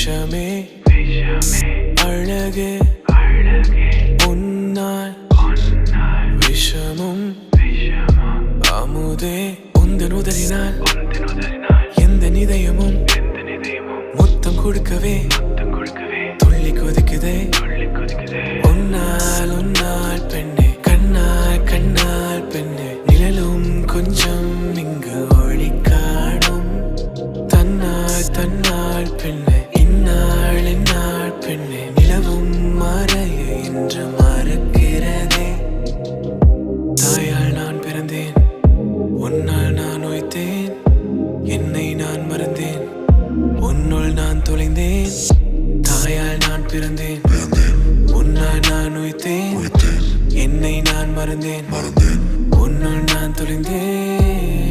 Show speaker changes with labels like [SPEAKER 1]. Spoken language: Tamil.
[SPEAKER 1] விஷமே அழகே உன்னால் விஷமும் அமுதே உந்தன் உதறினால் எந்த நிதயமும் முத்தம் கொடுக்கவே துள்ளி கொதிக்குதே உன்னால் உன்னால் பெண்ணே கண்ணால் கண்ணால் பெண்ணே நிழலும் கொஞ்சம் இங்கு ஒளி காணும் தன்னால் தன்னால் பெண்ணே இந்நாள் இந்நாள் பெண்ணே நிலவும் மறைய இன்று மறக்கிறதே தாயால் நான் பிறந்தேன் உன்னால் நான் உய்த்தேன் என்னை நான் மறந்தேன் உன்னுள் நான் தொலைந்தேன் தாயால் நான் பிறந்தேன் உன்னால் நான் உய்த்தேன் என்னை நான் மறந்தேன் உன்னுள் நான் தொலைந்தேன்